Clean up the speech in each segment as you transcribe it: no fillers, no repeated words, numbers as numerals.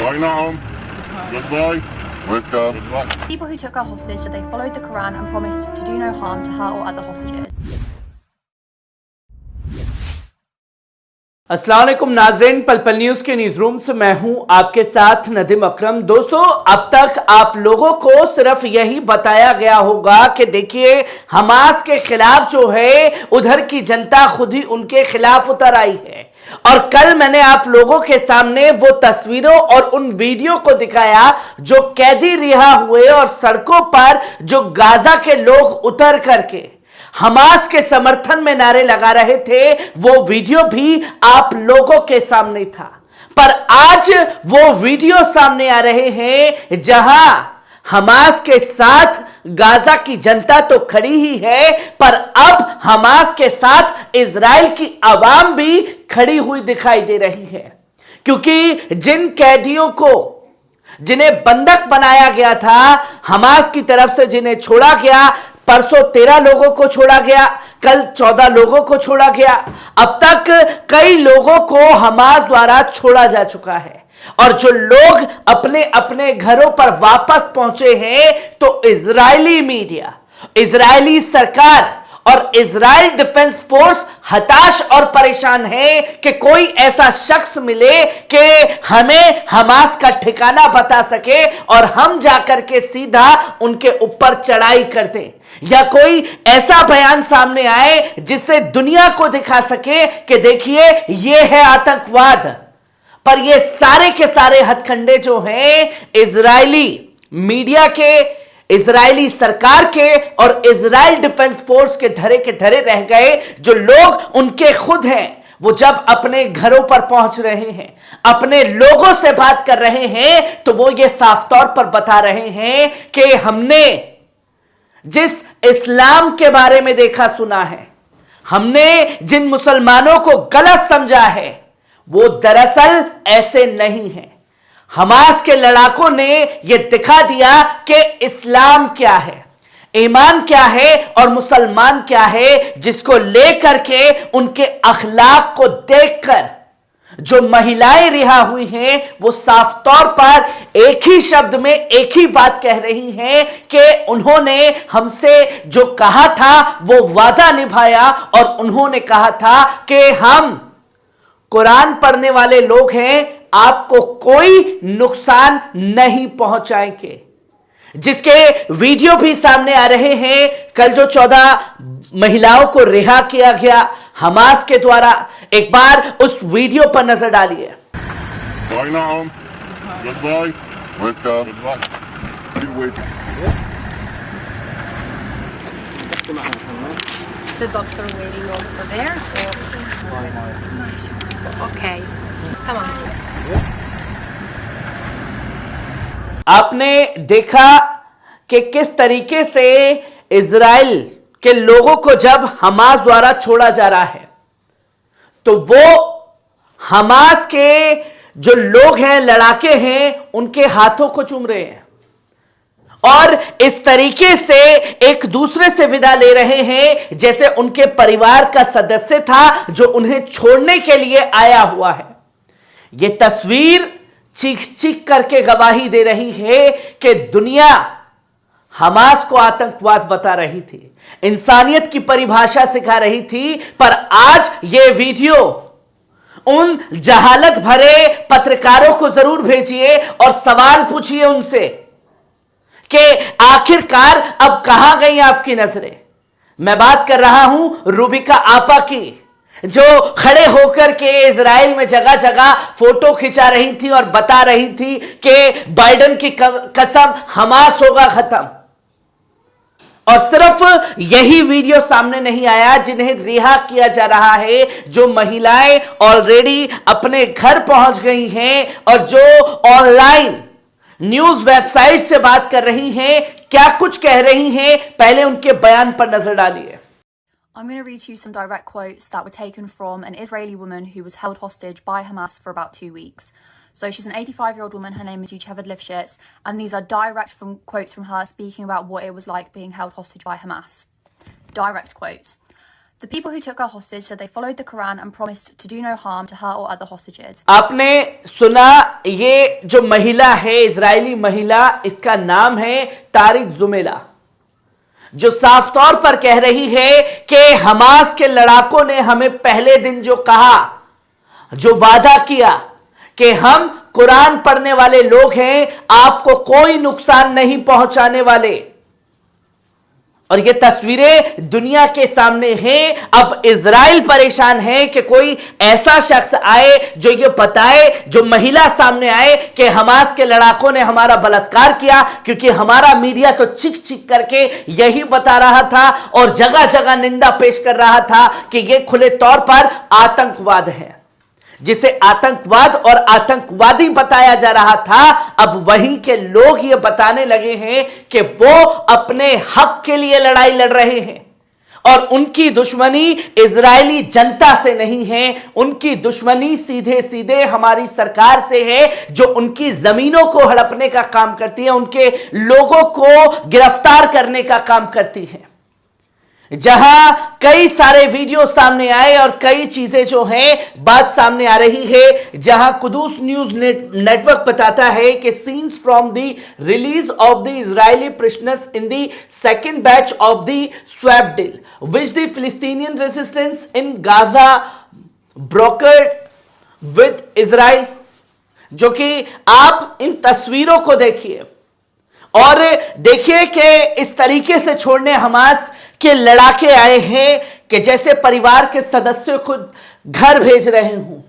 Going home. Goodbye. Wake up. Goodbye. People who took her hostage said they followed the Quran and promised to do no harm to her or other hostages. अस्सलाम वालेकुम नाज़रीन, पल पल news के news room से मैं हूं आपके साथ नदीम अकरम। दोस्तों, अब तक आप लोगों को सिर्फ यही बताया गया होगा कि देखिए हमास के खिलाफ जो है उधर की जनता खुद ही उनके खिलाफ उतर आई है। और कल मैंने आप लोगों के सामने वो तस्वीरों और उन वीडियो को दिखाया जो कैदी रिहा हुए और सड़कों पर जो गाजा के लोग उतर करके हमास के समर्थन में नारे लगा रहे थे, वो वीडियो भी आप लोगों के सामने था। पर आज वो वीडियो सामने आ रहे हैं जहां हमास के साथ गाजा की जनता तो खड़ी ही है, पर अब हमास के साथ इजराइल की आवाम भी खड़ी हुई दिखाई दे रही है। क्योंकि जिन कैदियों को जिन्हें बंधक बनाया गया था हमास की तरफ से, जिन्हें छोड़ा गया, परसों 13 लोगों को छोड़ा गया, कल 14 लोगों को छोड़ा गया, अब तक कई लोगों को हमास द्वारा छोड़ा जा चुका है। और जो लोग अपने अपने घरों पर वापस पहुंचे हैं, तो इजरायली मीडिया, इजरायली सरकार और इजराइल डिफेंस फोर्स हताश और परेशान है कि कोई ऐसा शख्स मिले कि हमें हमास का ठिकाना बता सके और हम जाकर के सीधा उनके ऊपर चढ़ाई कर दें, या कोई ऐसा बयान सामने आए जिससे दुनिया को दिखा सके कि देखिए ये है आतंकवाद। पर ये सारे के सारे हथकंडे जो हैं इजरायली मीडिया के, इजरायली सरकार के और इजराइल डिफेंस फोर्स के धरे रह गए। जो लोग उनके खुद हैं, वो जब अपने घरों पर पहुंच रहे हैं, अपने लोगों से बात कर रहे हैं, तो वो ये साफ तौर पर बता रहे हैं कि हमने जिस इस्लाम के बारे में देखा सुना है, हमने जिन मुसलमानों को गलत समझा है, वो दरअसल ऐसे नहीं है। हमास के लड़ाकों ने यह दिखा दिया कि इस्लाम क्या है, ईमान क्या है और मुसलमान क्या है, जिसको लेकर के उनके अखलाक को देखकर जो महिलाएं रिहा हुई हैं, वो साफ तौर पर एक ही शब्द में एक ही बात कह रही हैं कि उन्होंने हमसे जो कहा था वो वादा निभाया, और उन्होंने कहा था कि हम कुरान पढ़ने वाले लोग हैं, आपको कोई नुकसान नहीं पहुंचाएंगे। जिसके वीडियो भी सामने आ रहे हैं। कल जो 14 महिलाओं को रिहा किया गया हमास के द्वारा, एक बार उस वीडियो पर नजर डालिए। Going home. Goodbye. Wake up. Goodbye. The doctor waiting also there, so okay. Come on. आपने देखा कि किस तरीके से इजराइल के लोगों को जब हमास द्वारा छोड़ा जा रहा है, तो वो हमास के जो लोग हैं, लड़ाके हैं, उनके हाथों को चूम रहे हैं और इस तरीके से एक दूसरे से विदा ले रहे हैं जैसे उनके परिवार का सदस्य था जो उन्हें छोड़ने के लिए आया हुआ है। यह तस्वीर चीख चीख करके गवाही दे रही है कि दुनिया हमास को आतंकवाद बता रही थी, इंसानियत की परिभाषा सिखा रही थी, पर आज यह वीडियो उन जहालत भरे पत्रकारों को जरूर भेजिए और सवाल पूछिए उनसे कि आखिरकार अब कहां गई आपकी नजरें। मैं बात कर रहा हूं रूबिका आपा की, जो खड़े होकर के इजराइल में जगह जगह फोटो खिंचा रही थी और बता रही थी कि बाइडेन की कसम हमास होगा खत्म। और सिर्फ यही वीडियो सामने नहीं आया, जिन्हें रिहा किया जा रहा है, जो महिलाएं ऑलरेडी अपने घर पहुंच गई हैं और जो ऑनलाइन न्यूज वेबसाइट से बात कर रही हैं, क्या कुछ कह रही हैं, पहले उनके बयान पर नजर डालिए। I'm going to read you some direct quotes that were taken from an Israeli woman who was held hostage by Hamas for about 2 weeks. So she's an 85-year-old woman. Her name is Yocheved Lifshitz, and these are direct quotes from her speaking about what it was like being held hostage by Hamas. Direct quotes. The people who took her hostage said they followed the Quran and promised to do no harm to her or other hostages. आपने सुना, ये जो महिला है, Israeli महिला, इसका नाम है तारिक जुमेला, जो साफ तौर पर कह रही है कि हमास के लड़ाकों ने हमें पहले दिन जो कहा, जो वादा किया कि हम कुरान पढ़ने वाले लोग हैं, आपको कोई नुकसान नहीं पहुंचाने वाले। और ये तस्वीरें दुनिया के सामने हैं। अब इजराइल परेशान है कि कोई ऐसा शख्स आए जो ये बताए, जो महिला सामने आए कि हमास के लड़ाकों ने हमारा बलात्कार किया, क्योंकि हमारा मीडिया तो चिक चिक करके यही बता रहा था और जगह जगह निंदा पेश कर रहा था कि ये खुले तौर पर आतंकवाद है, जिसे आतंकवाद और आतंकवादी बताया जा रहा था। अब वहीं के लोग ये बताने लगे हैं कि वो अपने हक के लिए लड़ाई लड़ रहे हैं और उनकी दुश्मनी इजरायली जनता से नहीं है, उनकी दुश्मनी सीधे सीधे हमारी सरकार से है, जो उनकी जमीनों को हड़पने का काम करती है, उनके लोगों को गिरफ्तार करने का काम करती है। जहां कई सारे वीडियो सामने आए और कई चीजें जो हैं बात सामने आ रही है, जहां कुदूस न्यूज नेटवर्क बताता है कि scenes from the release of the Israeli prisoners in the second batch of the swap deal which the फिलिस्तीनियन resistance in Gaza brokered with Israel. जो कि आप इन तस्वीरों को देखिए और देखिए कि इस तरीके से छोड़ने हमास के लड़ाके आए हैं कि जैसे परिवार के सदस्य खुद घर भेज रहे हों।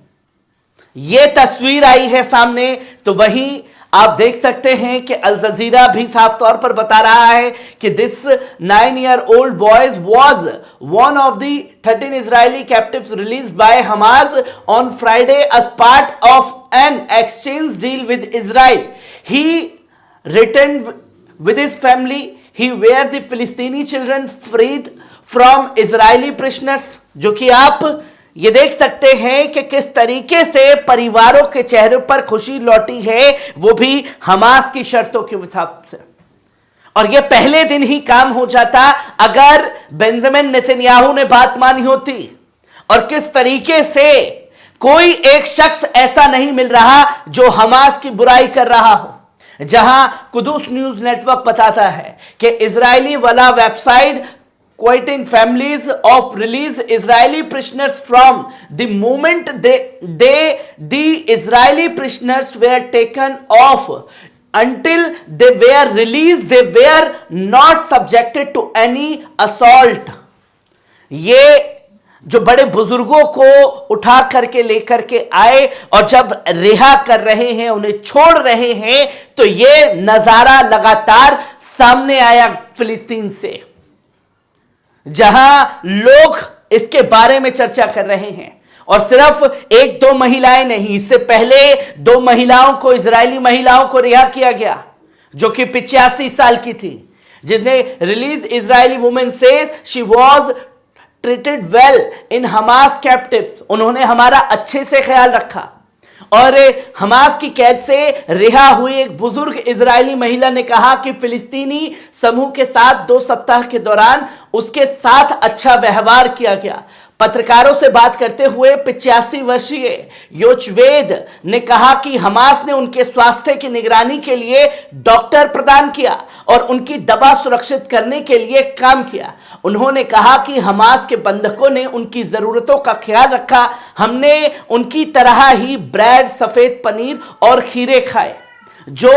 यह तस्वीर आई है सामने, तो वहीं आप देख सकते हैं कि अल जजीरा भी साफ तौर पर बता रहा है कि this 9-year-old boy was one of the 13 Israeli captives released by Hamas on Friday as part of an exchange deal with Israel. He returned with his family. He were the Palestinian children freed from Israeli prisoners। जो कि आप ये देख सकते हैं कि किस तरीके से परिवारों के चेहरे पर खुशी लौटी है, वो भी हमास की शर्तों के हिसाब से। और ये पहले दिन ही काम हो जाता अगर बेंजामिन नेतन्याहू ने बात मानी होती। और किस तरीके से कोई एक शख्स ऐसा नहीं मिल रहा जो हमास की बुराई कर रहा हो। जहां कुदूस न्यूज नेटवर्क बताता है कि इजरायली वाला website quoting families of release Israeli prisoners from the moment the Israeli prisoners were taken off until they were released they were not subjected to any assault। ये जो बड़े बुजुर्गों को उठा करके लेकर के आए और जब रिहा कर रहे हैं, उन्हें छोड़ रहे हैं, तो ये नजारा लगातार सामने आया फिलिस्तीन से, जहां लोग इसके बारे में चर्चा कर रहे हैं। और सिर्फ एक दो महिलाएं नहीं, इससे पहले 2 महिलाओं को, इजरायली महिलाओं को रिहा किया गया, जो कि 85 साल की थी, जिसने रिलीज इजरायली वुमेन से she was treated well in Hamas captives. उन्होंने हमारा अच्छे से ख्याल रखा। और हमास की कैद से रिहा हुई एक बुजुर्ग इजरायली महिला ने कहा कि फिलिस्तीनी समूह के साथ 2 सप्ताह के दौरान उसके साथ अच्छा व्यवहार किया गया। पत्रकारों से बात करते हुए 85 वर्षीय योचवेद ने कहा कि हमास ने उनके स्वास्थ्य की निगरानी के लिए डॉक्टर प्रदान किया और उनकी दवा सुरक्षित करने के लिए काम किया। उन्होंने कहा कि हमास के बंधकों ने उनकी जरूरतों का ख्याल रखा। हमने उनकी तरह ही ब्रेड, सफेद पनीर और खीरे खाए। जो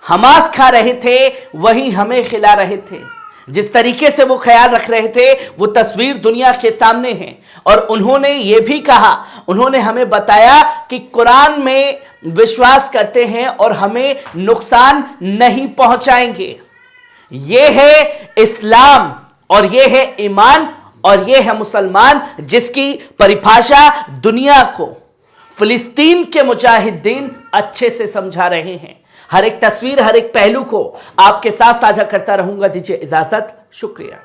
हमास खा रहे थे वही हमें खिला रहे थे। जिस तरीके से वो ख्याल रख रहे थे वो तस्वीर दुनिया के सामने है। और उन्होंने ये भी कहा, उन्होंने हमें बताया कि कुरान में विश्वास करते हैं और हमें नुकसान नहीं पहुंचाएंगे। ये है इस्लाम और ये है ईमान और ये है मुसलमान, जिसकी परिभाषा दुनिया को फिलिस्तीन के मुजाहिदीन अच्छे से समझा रहे हैं। हर एक तस्वीर, हर एक पहलू को आपके साथ साझा करता रहूंगा। दीजिए इजाजत, शुक्रिया।